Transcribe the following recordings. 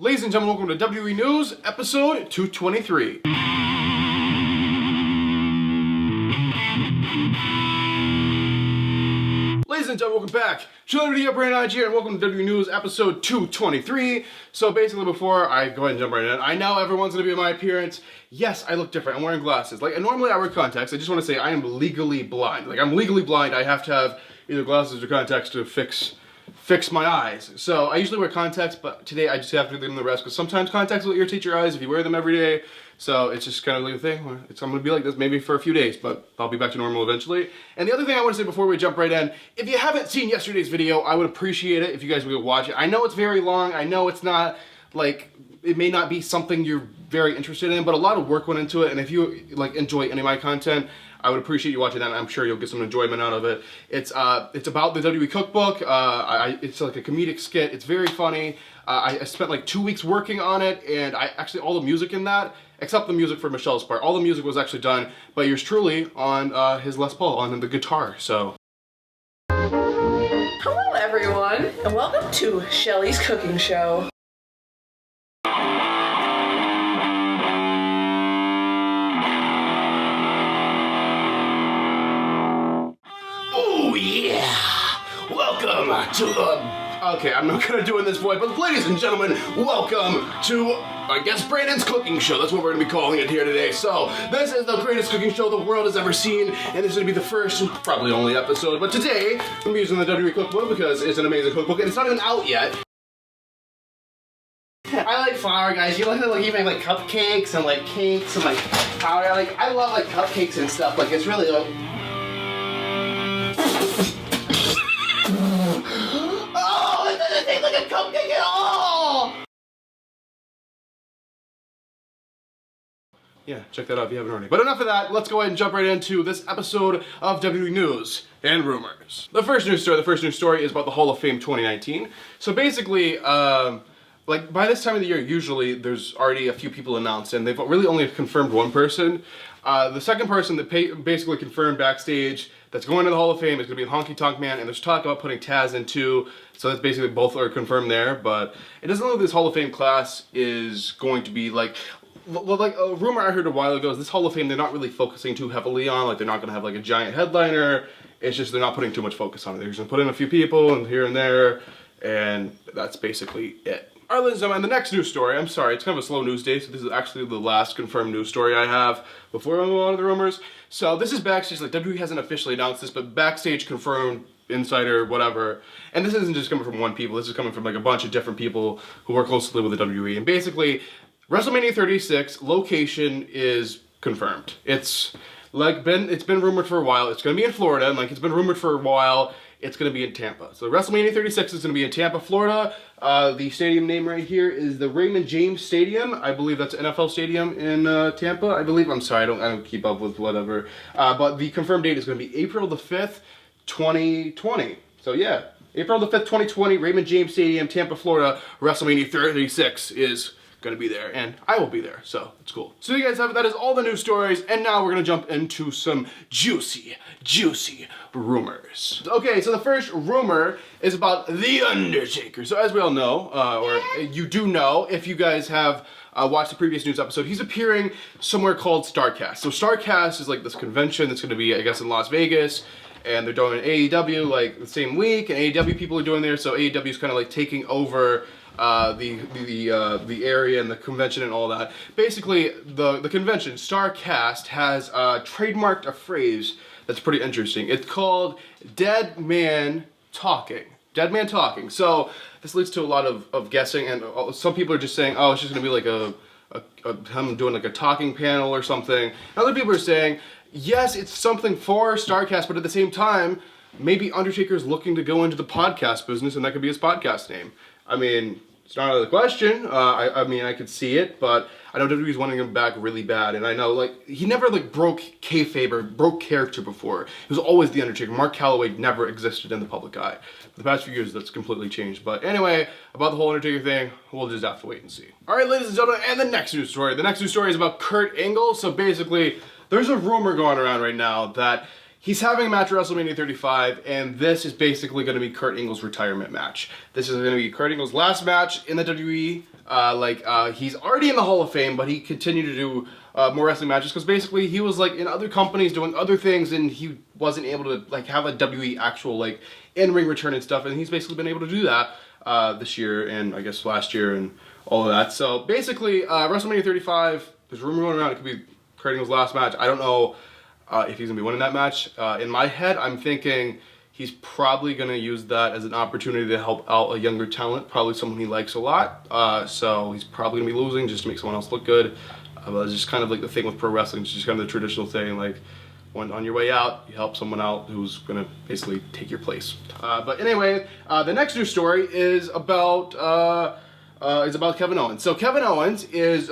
Ladies and gentlemen, welcome to WWE News, episode 223. Ladies and gentlemen, welcome back. Chilling up right now here, and welcome to WWE News, episode 223. So basically, before I go ahead and jump right in, I know everyone's gonna be in my appearance. Yes, I look different. I'm wearing glasses. Like, normally I wear contacts. I just want to say I am legally blind. Like, I'm legally blind. I have to have either glasses or contacts to fix my eyes. So I usually wear contacts, but today I just have to leave them the rest because sometimes contacts will irritate your eyes if you wear them every day. So it's just kind of like a thing. I'm gonna be like this maybe for a few days, but I'll be back to normal eventually. And the other thing I want to say before we jump right in, if you haven't seen yesterday's video, I would appreciate it if you guys would watch it. I know it's very long. I know it's not like, it may not be something you're very interested in, but a lot of work went into it. And if you like enjoy any of my content, I would appreciate you watching that, and I'm sure you'll get some enjoyment out of it. It's about the WWE cookbook. It's like a comedic skit. It's very funny. I spent like 2 weeks working on it, and all the music in that, except the music for Michelle's part, all the music was actually done by yours truly on his Les Paul, on the guitar, so. Hello everyone, and welcome to Shelly's Cooking Show. Oh yeah! Welcome to the... Okay, I'm not gonna do it in this voice, but ladies and gentlemen, welcome to, I guess, Brandon's Cooking Show. That's what we're gonna be calling it here today. So, this is the greatest cooking show the world has ever seen, and this is gonna be the first, and probably only episode. But today, I'm gonna be using the WWE cookbook because it's an amazing cookbook, and it's not even out yet. I like flour, guys. You look at like even like cupcakes and like cakes and like flour. I love like cupcakes and stuff. Like, it's really like... Oh, it doesn't taste like a cupcake at all! Yeah, check that out if you haven't already. But enough of that, let's go ahead and jump right into this episode of WWE News and Rumors. The first news story is about the Hall of Fame 2019. So basically, like by this time of the year, usually there's already a few people announced, and they've really only confirmed one person. The second person that basically confirmed backstage that's going to the Hall of Fame is going to be Honky Tonk Man, and there's talk about putting Taz in too, so that's basically both are confirmed there, but it doesn't look like this Hall of Fame class is going to be like a rumor I heard a while ago is this Hall of Fame they're not really focusing too heavily on, like they're not going to have like a giant headliner, it's just they're not putting too much focus on it. They're just going to put in a few people and here and there, and that's basically it. Alright, ladies and gentlemen, the next news story, I'm sorry, it's kind of a slow news day, so this is actually the last confirmed news story I have before I move on to the rumors. So this is backstage, like WWE hasn't officially announced this, but backstage confirmed, insider, whatever. And this isn't just coming from one people, this is coming from like a bunch of different people who work closely with the WWE. And basically, WrestleMania 36 location is confirmed. It's been rumored for a while, it's gonna be in Florida, and like it's been rumored for a while, it's going to be in Tampa. So WrestleMania 36 is going to be in Tampa, Florida. The stadium name right here is the Raymond James Stadium. I believe that's an NFL stadium in Tampa. I believe. I'm sorry, I don't keep up with whatever. But the confirmed date is going to be April the 5th, 2020. So yeah, April the 5th, 2020, Raymond James Stadium, Tampa, Florida. WrestleMania 36 is going to be there, and I will be there, so it's cool. So you guys have it, that is all the news stories, and now we're going to jump into some juicy rumors. Okay, so the first rumor is about The Undertaker. So as we all know, or you do know, if you guys have watched the previous news episode, he's appearing somewhere called StarCast. So StarCast is like this convention that's going to be, I guess, in Las Vegas, and they're doing AEW like the same week, and AEW people are doing there, so AEW is kind of like taking over the area and the convention and all that. Basically, the convention, StarCast, has trademarked a phrase that's pretty interesting. It's called Dead Man Talking. Dead Man Talking. So this leads to a lot of guessing, and some people are just saying, oh, it's just gonna be like him doing like a talking panel or something. Other people are saying, yes, it's something for StarCast, but at the same time, maybe Undertaker's looking to go into the podcast business, and that could be his podcast name. I mean, it's not out of the question. I mean, I could see it, but I know WWE's wanting him back really bad, and I know, like, he never, like, broke kayfabe or broke character before. He was always The Undertaker. Mark Calloway never existed in the public eye. For the past few years, that's completely changed. But anyway, about the whole Undertaker thing, we'll just have to wait and see. Alright, ladies and gentlemen, and the next news story. The next news story is about Kurt Angle. So basically, there's a rumor going around right now that he's having a match at WrestleMania 35, and this is basically going to be Kurt Angle's retirement match. This is going to be Kurt Angle's last match in the WWE. He's already in the Hall of Fame, but he continued to do more wrestling matches because basically he was like in other companies doing other things, and he wasn't able to like have a WWE actual like in-ring return and stuff, and he's basically been able to do that this year and I guess last year and all of that. So basically, WrestleMania 35, there's a rumor going around it could be Kurt Angle's last match. I don't know if he's going to be winning that match. In my head, I'm thinking he's probably going to use that as an opportunity to help out a younger talent, probably someone he likes a lot. So he's probably going to be losing just to make someone else look good. But it's just kind of like the thing with pro wrestling. It's just kind of the traditional thing, like when on your way out, you help someone out who's going to basically take your place. But anyway, the next news story is about Kevin Owens. So Kevin Owens is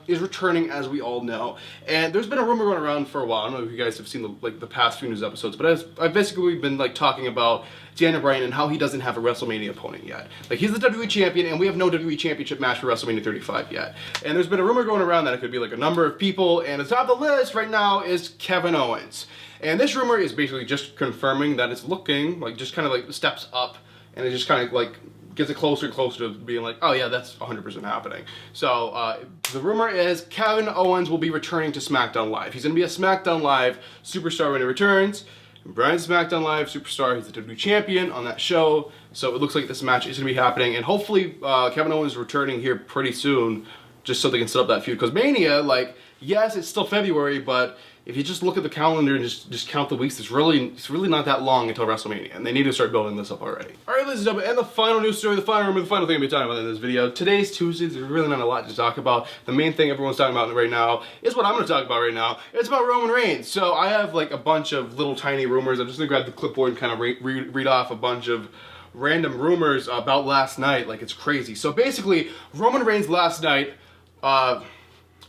returning, as we all know, and there's been a rumor going around for a while. I don't know if you guys have seen the past few news episodes, but I've basically been like talking about Daniel Bryan and how he doesn't have a WrestleMania opponent yet. Like he's the WWE champion, and we have no WWE championship match for WrestleMania 35 yet. And there's been a rumor going around that it could be like a number of people, and the top of the list right now is Kevin Owens. And this rumor is basically just confirming that it's looking like just kind of like steps up, and it just kind of like gets it closer and closer to being like, oh yeah, that's 100% happening. So the rumor is Kevin Owens will be returning to SmackDown Live. He's going to be a SmackDown Live superstar when he returns. Brian's SmackDown Live superstar. He's the WWE champion on that show. So it looks like this match is going to be happening. And hopefully Kevin Owens is returning here pretty soon just so they can set up that feud. Because Mania, like, yes, it's still February, but if you just look at the calendar and just count the weeks, it's really not that long until WrestleMania, and they need to start building this up already. Alright, ladies and gentlemen, and the final news story, the final rumor, the final thing I'll be talking about in this video. Today's Tuesday, there's really not a lot to talk about. The main thing everyone's talking about right now is what I'm going to talk about right now. It's about Roman Reigns. So I have like a bunch of little tiny rumors. I'm just going to grab the clipboard and kind of read off a bunch of random rumors about last night. Like, it's crazy. So basically, Roman Reigns last night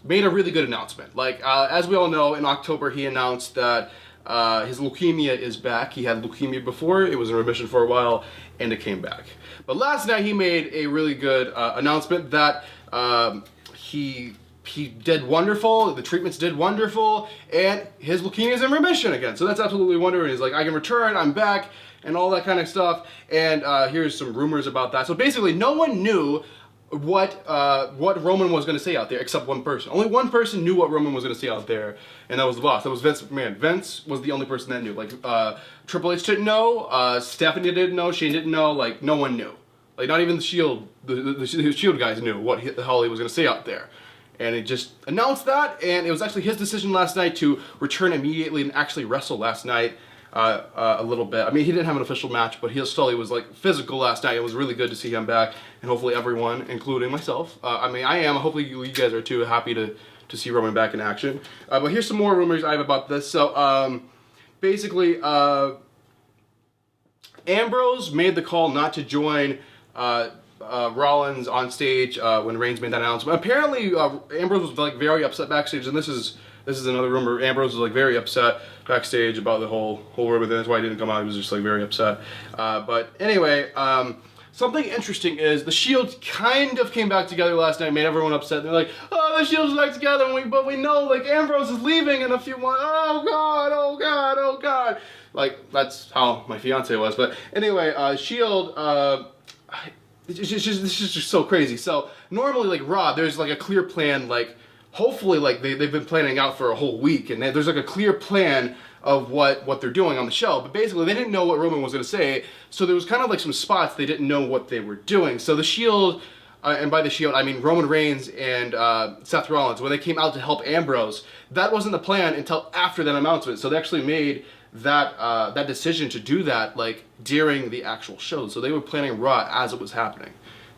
made a really good announcement. Like, as we all know, in October he announced that his leukemia is back. He had leukemia before, it was in remission for a while, and it came back. But last night he made a really good announcement that he did wonderful, the treatments did wonderful, and his leukemia is in remission again. So that's absolutely wonderful. He's like, I can return, I'm back, and all that kind of stuff. And here's some rumors about that. So basically, no one knew what Roman was going to say out there except one person. Only one person knew what Roman was going to say out there, and that was the boss. That was Vince McMahon. Vince was the only person that knew. Like, Triple H didn't know, Stephanie didn't know, Shane didn't know, like, no one knew. Like, not even the Shield, the Shield guys knew what the hell he was going to say out there. And he just announced that, and it was actually his decision last night to return immediately and actually wrestle last night. A little bit. I mean, he didn't have an official match, but he was like physical last night. It was really good to see him back, and hopefully everyone, including myself, I mean, I am, hopefully you guys are too, happy to see Roman back in action. But here's some more rumors I have about this. So basically, Ambrose made the call not to join Rollins on stage when Reigns made that announcement. Apparently, Ambrose was like very upset backstage, and this is another rumor. Ambrose was like very upset backstage about the whole rumor. That's why he didn't come out. He was just like very upset. But anyway, something interesting is the Shield kind of came back together last night, made everyone upset. They're like, oh, the Shield's back together, but we know like Ambrose is leaving in a few months. Oh God, oh God, oh God. Like, that's how my fiance was. But anyway, Shield. This is just so crazy. So normally, like Raw, there's like a clear plan, like. Hopefully, like, they've been planning out for a whole week, and there's like a clear plan of what they're doing on the show. But basically, they didn't know what Roman was going to say, so there was kind of like some spots they didn't know what they were doing. So the Shield, and by the Shield, I mean Roman Reigns and Seth Rollins, when they came out to help Ambrose, that wasn't the plan until after that announcement. So they actually made that decision to do that, like, during the actual show. So they were planning Raw as it was happening.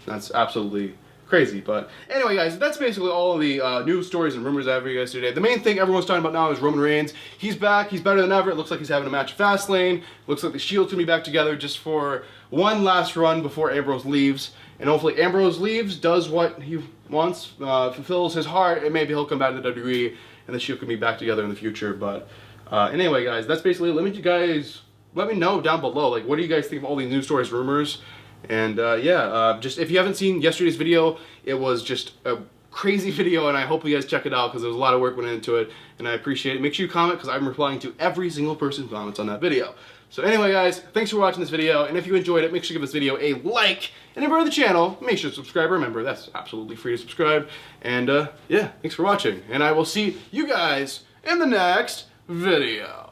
That's absolutely crazy. But anyway, guys, that's basically all of the news stories and rumors I have for you guys today. The main thing everyone's talking about now is Roman Reigns. He's back. He's better than ever. It looks like he's having a match at Fastlane. Looks like the Shield's gonna be back together just for one last run before Ambrose leaves. And hopefully Ambrose leaves, does what he wants, fulfills his heart, and maybe he'll come back to the WWE and the Shield can be back together in the future. But anyway, guys, that's basically it. Let me know down below, like, what do you guys think of all these news stories, rumors? And just if you haven't seen yesterday's video, it was just crazy video, and I hope you guys check it out because there was a lot of work went into it, and I appreciate it. Make sure you comment because I'm replying to every single person who comments on that video. So anyway, guys, thanks for watching this video, and if you enjoyed it, make sure you give this video a like, and if you're on the channel, make sure to subscribe. Remember, that's absolutely free to subscribe, and yeah, thanks for watching, and I will see you guys in the next video.